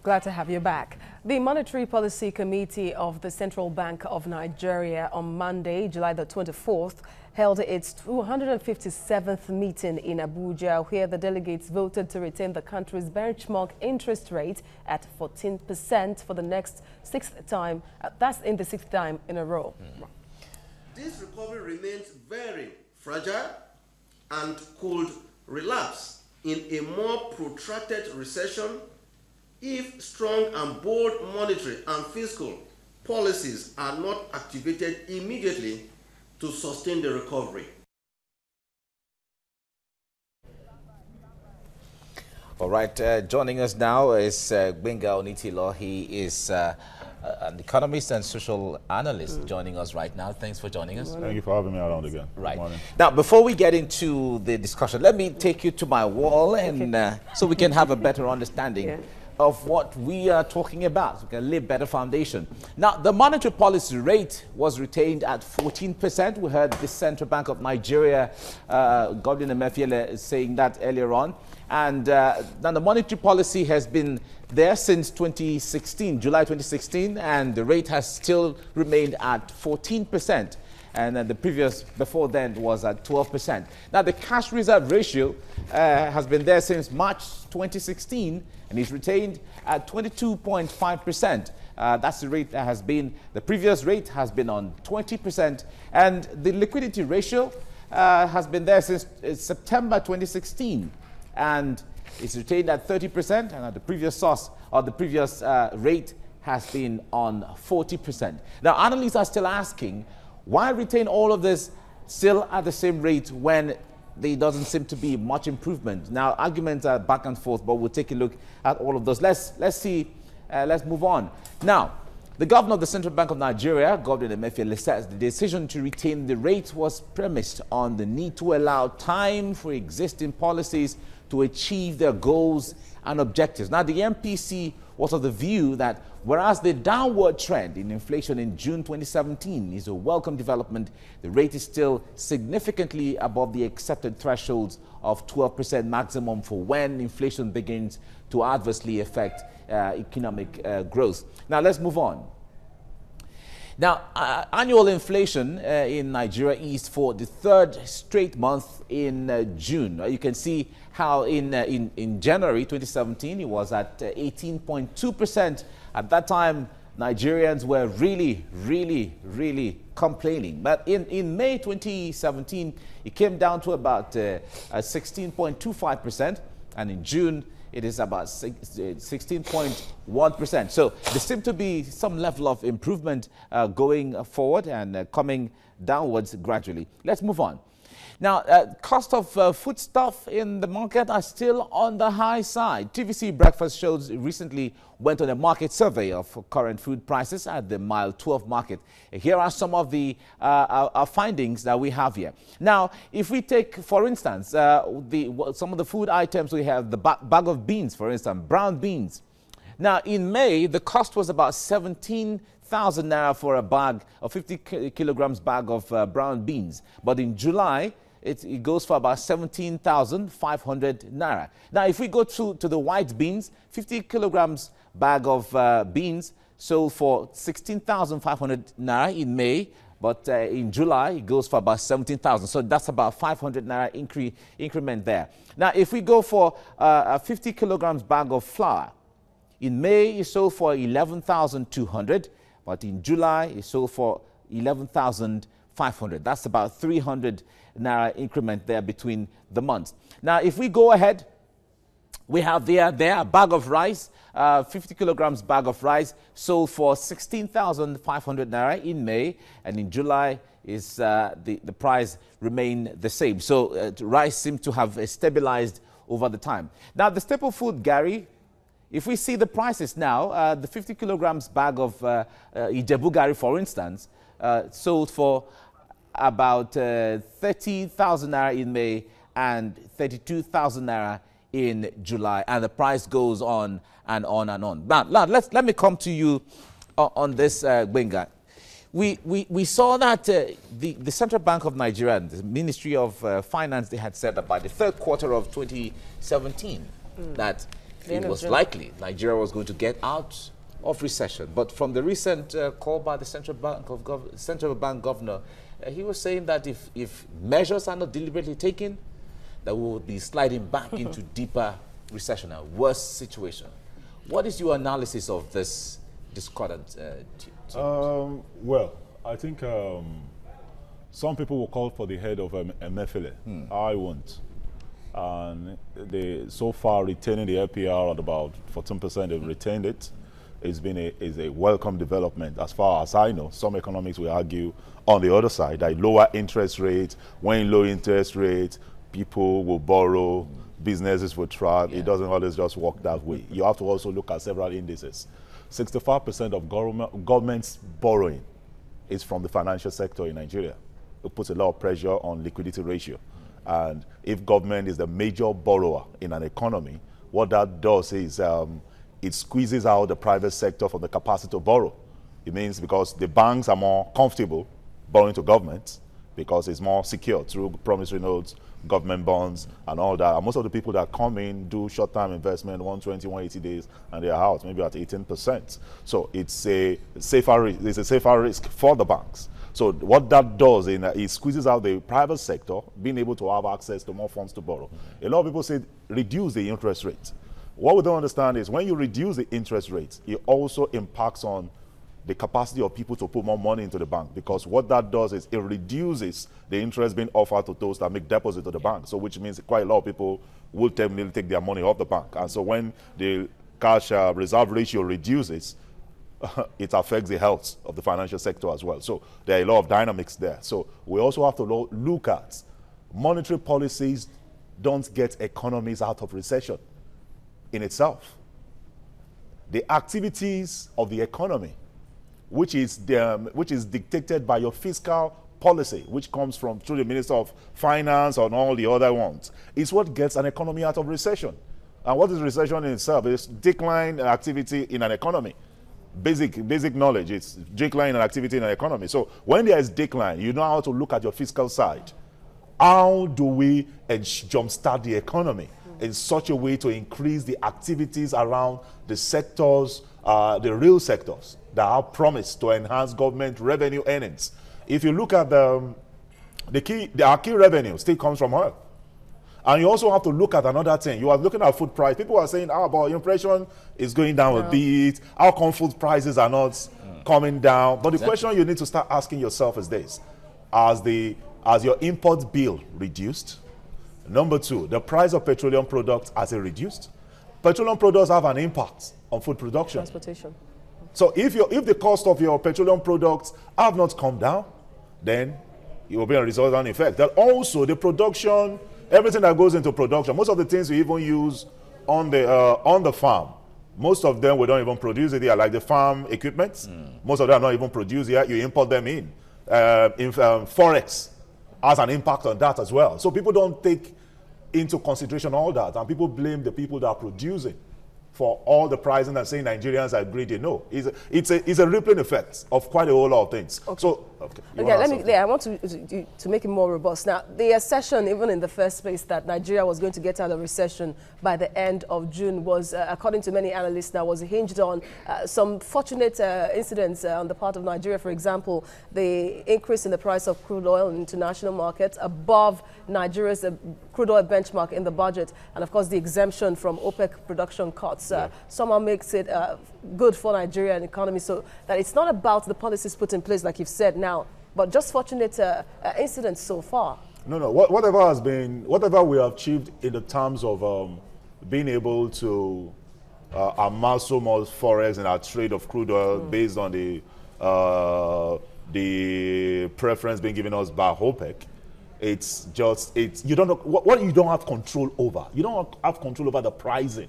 Glad to have you back. The Monetary Policy Committee of the Central Bank of Nigeria on Monday, July the 24th, held its 257th meeting in Abuja, where the delegates voted to retain the country's benchmark interest rate at 14% for the next sixth time. That's in the sixth time in a row. This recovery remains very fragile and could relapse in a more protracted recession if strong and bold monetary and fiscal policies are not activated immediately to sustain the recovery. All right, joining us now is Gbenga Onitilo. He is an economist and social analyst joining us right now. Thanks for joining us. Thank you for having me around again. Right. Now, before we get into the discussion, let me take you to my wall and so we can have a better understanding of what we are talking about, so we can lay better foundation. Now, the monetary policy rate was retained at 14%. We heard the Central Bank of Nigeria, Governor Emefiele, saying that earlier on. And now the monetary policy has been there since 2016, July 2016, and the rate has still remained at 14%. And the previous, before then, was at 12%. Now, the cash reserve ratio has been there since March 2016, and is retained at 22.5%. That's the rate that has been, the previous rate has been on 20%. And the liquidity ratio has been there since September 2016, and it's retained at 30%, and the previous source, or the previous rate has been on 40%. Now, analysts are still asking, why retain all of this still at the same rate when there doesn't seem to be much improvement? Now, arguments are back and forth, but we'll take a look at all of those. Let's move on. Now, the governor of the Central Bank of Nigeria, Governor Emefiele, says the decision to retain the rate was premised on the need to allow time for existing policies to achieve their goals and objectives. Now, the MPC was of the view that whereas the downward trend in inflation in June 2017 is a welcome development, the rate is still significantly above the accepted thresholds of 12% maximum for when inflation begins to adversely affect economic growth. Now, let's move on. Now, annual inflation in Nigeria eased for the third straight month in June. You can see how in January 2017, it was at 18.2%. At that time, Nigerians were really complaining. But in May 2017, it came down to about 16.25%. And in June, it is about 16.1%. So there seems to be some level of improvement going forward and coming downwards gradually. Let's move on. Now, cost of foodstuff in the market are still on the high side. TVC Breakfast shows recently went on a market survey of current food prices at the Mile 12 market. Here are some of the our findings that we have here. Now, if we take, for instance, some of the food items, we have the bag of beans, for instance, brown beans. Now, in May, the cost was about 17,000 naira for a bag, a 50 kilograms bag of brown beans. But in July, it goes for about 17,500 naira. Now, if we go to the white beans, 50 kilograms bag of beans sold for 16,500 naira in May, but in July, it goes for about 17,000. So that's about 500 naira increment there. Now, if we go for a 50 kilograms bag of flour, in May, it sold for 11,200, but in July, it sold for 11,500. That's about 300 naira increment there between the months. Now, if we go ahead, we have there a bag of rice, 50 kilograms bag of rice sold for 16,500 naira in May, and in July is the price remained the same. So rice seems to have stabilized over the time. Now, the staple food, Gary, if we see the prices now, the 50 kilograms bag of Ijebu Gari, for instance, sold for about 30,000 naira in May and 32,000 naira in July, and the price goes on and on and on. Now, let me come to you on this, Gbenga. We saw that the Central Bank of Nigeria and the Ministry of Finance, they had said that by the third quarter of 2017 that it was likely Nigeria was going to get out of recession. But from the recent call by the Central Bank Governor, he was saying that if measures are not deliberately taken, that we will be sliding back into deeper recession, a worse situation. What is your analysis of this discordant? Well, I think some people will call for the head of Emefiele. I won't. And they so far retaining the LPR at about 14%. They've retained it. It's been a welcome development. As far as I know, some economics will argue on the other side that lower interest rates, when low interest rates, people will borrow, businesses will thrive. It doesn't always just work that way. You have to also look at several indices. 65% of government's borrowing is from the financial sector in Nigeria. It puts a lot of pressure on liquidity ratio. And if government is the major borrower in an economy, what that does is it squeezes out the private sector from the capacity to borrow. It means because the banks are more comfortable borrowing to government because it's more secure through promissory notes, government bonds, and all that. And most of the people that come in do short-term investment, 120, 180 days, and they're out, maybe at 18%. So it's a safer risk for the banks. So what that does is it squeezes out the private sector, being able to have access to more funds to borrow. A lot of people say reduce the interest rate. What we don't understand is when you reduce the interest rates, it also impacts on the capacity of people to put more money into the bank, because what that does is it reduces the interest being offered to those that make deposits to the bank. So which means quite a lot of people will definitely take their money off the bank. And so when the cash reserve ratio reduces, it affects the health of the financial sector as well. So there are a lot of dynamics there. So we also have to look at monetary policies don't get economies out of recession in itself. The activities of the economy, which is dictated by your fiscal policy, which comes from through the Minister of Finance and all the other ones, is what gets an economy out of recession. And what is recession in itself? It's decline in activity in an economy. Basic knowledge, it's decline in activity in an economy. So when there is decline, you know how to look at your fiscal side. How do we jumpstart the economy in such a way to increase the activities around the sectors, the real sectors that have promised to enhance government revenue earnings? If you look at our key revenue still comes from oil. And you also have to look at another thing. You are looking at food price. People are saying, but inflation is going down a bit. How come food prices are not coming down? But the question you need to start asking yourself is this. Has your import bill reduced? Number two, the price of petroleum products, has it reduced? Petroleum products have an impact on food production. Transportation. So if the cost of your petroleum products have not come down, then it will be a resultant effect. That also the production, everything that goes into production, most of the things we even use on the farm, most of them we don't even produce it here, like the farm equipment. Most of them are not even produced here. You import them in. Forex has an impact on that as well. So people don't take into consideration all that, and people blame the people that are producing for all the pricing and saying Nigerians are greedy. No, it's a rippling effect of quite a whole lot of things. Okay. So, I want to make it more robust. Now, the assertion, even in the first place, that Nigeria was going to get out of recession by the end of June was, according to many analysts now, was hinged on some fortunate incidents on the part of Nigeria. For example, the increase in the price of crude oil in international markets above Nigeria's crude oil benchmark in the budget, and of course the exemption from OPEC production cuts somehow makes it good for Nigeria and economy, so that it's not about the policies put in place, like you've said now, but just fortunate incidents so far. No. Whatever we have achieved in the terms of being able to amass so much forex in our trade of crude oil based on the preference being given us by OPEC. You don't know what you don't have control over. You don't have control over the pricing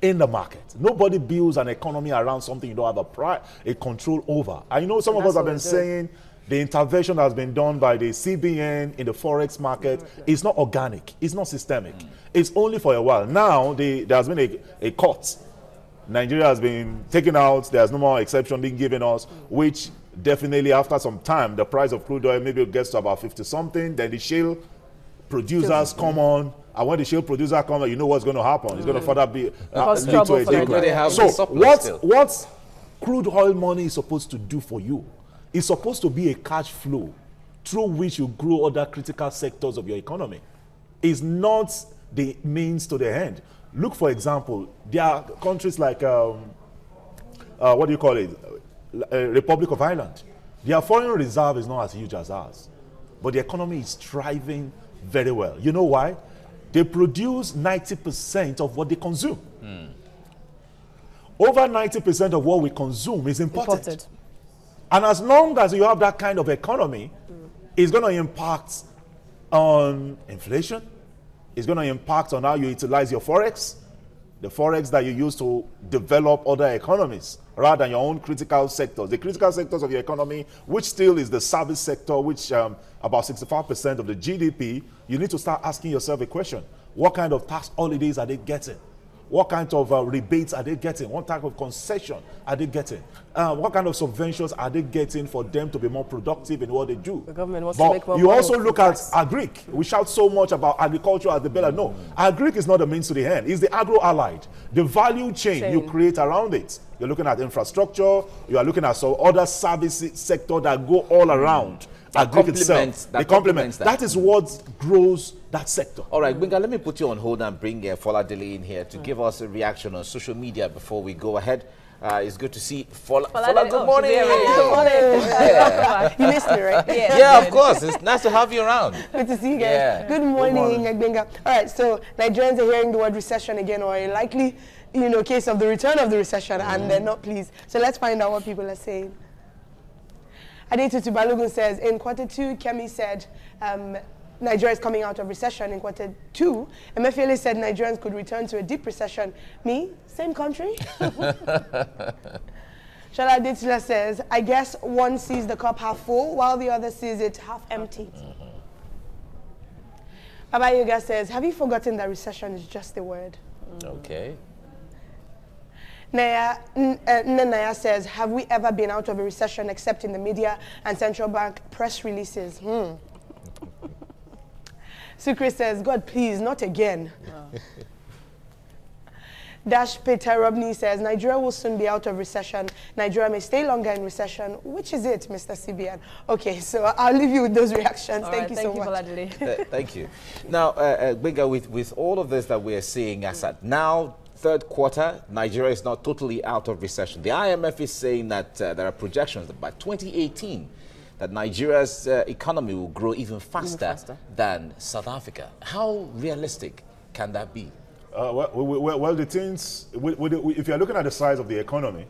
in the market. Nobody builds an economy around something you don't have a control over. I know some of us have been saying the intervention that has been done by the CBN in the forex market is not organic. It's not systemic. It's only for a while. Now there has been a cut. Nigeria has been taken out. There's no more exception being given us, which definitely after some time, the price of crude oil maybe gets to about 50 something. Then the shale producers come on And when the shale producer comes, you know what's going to happen. It's going to further be Cause lead trouble to a for decline. Nigeria. So what crude oil money is supposed to do for you is supposed to be a cash flow through which you grow other critical sectors of your economy. It's not the means to the end. Look, for example, there are countries like, what do you call it, Republic of Ireland. Their foreign reserve is not as huge as ours, but the economy is thriving very well. You know why? They produce 90% of what they consume. Over 90% of what we consume is imported. And as long as you have that kind of economy, it's going to impact on inflation. It's going to impact on how you utilize your forex, the forex that you use to develop other economies rather than your own critical sectors. The critical sectors of your economy, which still is the service sector, which about 65% of the GDP, you need to start asking yourself a question. What kind of tax holidays are they getting? What kind of rebates are they getting? What type of concession are they getting? What kind of subventions are they getting for them to be more productive in what they do? The government wants to make more you money also look at tax. agric. We shout so much about agriculture as the better. No, agric is not the means to the end. It's the agro-allied, the value chain you create around it. You're looking at infrastructure. You are looking at some other service sector that go all around. Agric itself. They complement that. That is what grows that sector. All right, Gbenga, let me put you on hold and bring Fola Dele in here to give us a reaction on social media before we go ahead. It's good to see Fola. Fola, good morning. Good morning. Yeah. You missed me, right? Yeah, of course. It's nice to have you around. Good to see you guys. Yeah. Good morning, Gbenga. All right, so Nigerians are hearing the word recession again, or a likely, case of the return of the recession, and they're not pleased. So let's find out what people are saying. Adetutu Balogun says, in quarter 2, Kemi said Nigeria is coming out of recession. In quarter 2, Emefiele said Nigerians could return to a deep recession. Me, same country. Shala Adetula says, I guess one sees the cup half full while the other sees it half empty. Baba Yoga says, have you forgotten that recession is just a word? Okay. Naya says, have we ever been out of a recession except in the media and central bank press releases? Sukri says, God, please, not again. Dash Peter Robney says, Nigeria will soon be out of recession. Nigeria may stay longer in recession. Which is it, Mr. CBN? Okay, so I'll leave you with those reactions. Thank you so much. Thank you. Now, Gbenga, with all of this that we're seeing as at now, third quarter, Nigeria is not totally out of recession. The IMF is saying that there are projections that by 2018, that Nigeria's economy will grow even faster than South Africa. How realistic can that be? Well, the things, if you're looking at the size of the economy,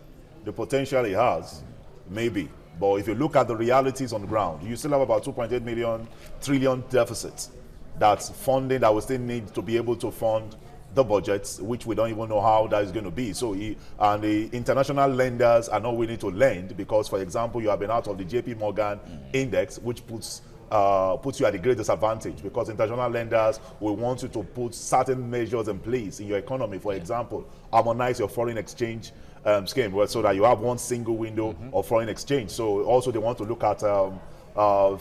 the potential it has, maybe. But if you look at the realities on the ground, you still have about 2.8 trillion deficits. That's funding that we still need to be able to fund the budgets, which we don't even know how that is going to be. So, and the international lenders are not willing to lend because, for example, you have been out of the JP Morgan index, which puts you at a great disadvantage because international lenders will want you to put certain measures in place in your economy. For example, harmonize your foreign exchange scheme so that you have one single window of foreign exchange. So also they want to look at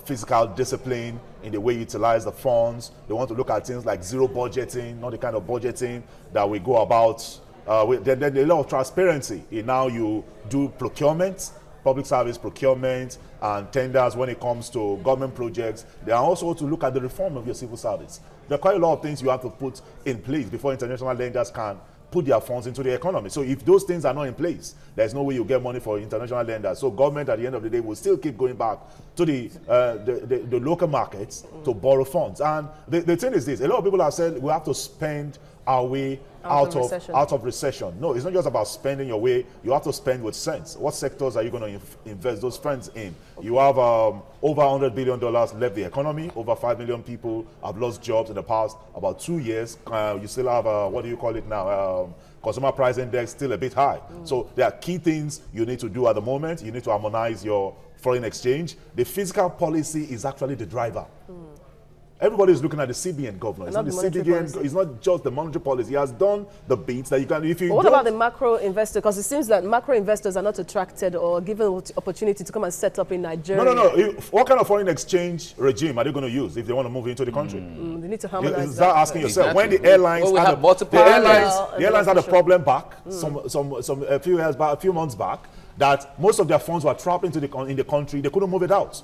fiscal discipline in the way you utilize the funds. They want to look at things like zero budgeting, not the kind of budgeting that we go about. There's a lot of transparency in how you do procurement, public service procurement and tenders when it comes to government projects. They are also to look at the reform of your civil service. There are quite a lot of things you have to put in place before international lenders can put their funds into the economy. So if those things are not in place, there's no way you get money for international lenders. So government at the end of the day will still keep going back to the local markets to borrow funds. And the thing is this, a lot of people have said we have to spend our way out of recession. No, it's not just about spending your way. You have to spend with sense. What sectors are you going to invest those funds in? You have over $100 billion left the economy. Over 5 million people have lost jobs in the past about 2 years. You still have, what do you call it now? Consumer price index still a bit high. So there are key things you need to do at the moment. You need to harmonize your foreign exchange. The fiscal policy is actually the driver. Everybody is looking at the CBN governor. It's not the CBN. Policy. It's not just the monetary policy. He has done the beats that you can. If you what about the macro investor? Because it seems that macro investors are not attracted or given opportunity to come and set up in Nigeria. No. What kind of foreign exchange regime are they going to use if they want to move into the country? They need to harmonize. Start asking yourself when the airlines the airlines had a problem back a few months back, that most of their funds were trapped in the country. They couldn't move it out.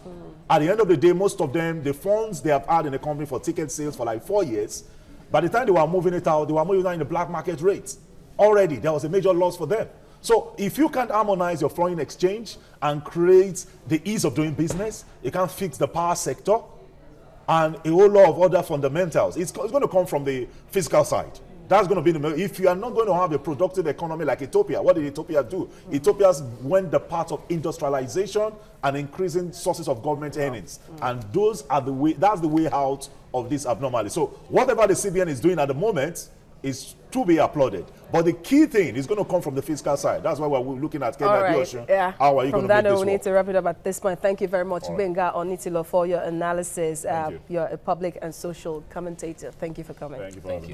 At the end of the day, most of them, the funds they have had in the company for ticket sales for like 4 years, by the time they were moving it out, they were moving out in the black market rates. Already, there was a major loss for them. So if you can't harmonize your foreign exchange and create the ease of doing business, you can't fix the power sector and a whole lot of other fundamentals. It's going to come from the fiscal side. That's going to be if you are not going to have a productive economy like Ethiopia. What did Ethiopia do? Ethiopia went the path of industrialization and increasing sources of government earnings, and those are the way. That's the way out of this abnormality. So whatever the CBN is doing at the moment is to be applauded, but the key thing is going to come from the fiscal side. That's why we're looking at Kenya. How are you going to make this work? We need to wrap it up at this point. Thank you very much, Benga Onitilo, for your analysis. You're a public and social commentator. Thank you for coming. Thank you.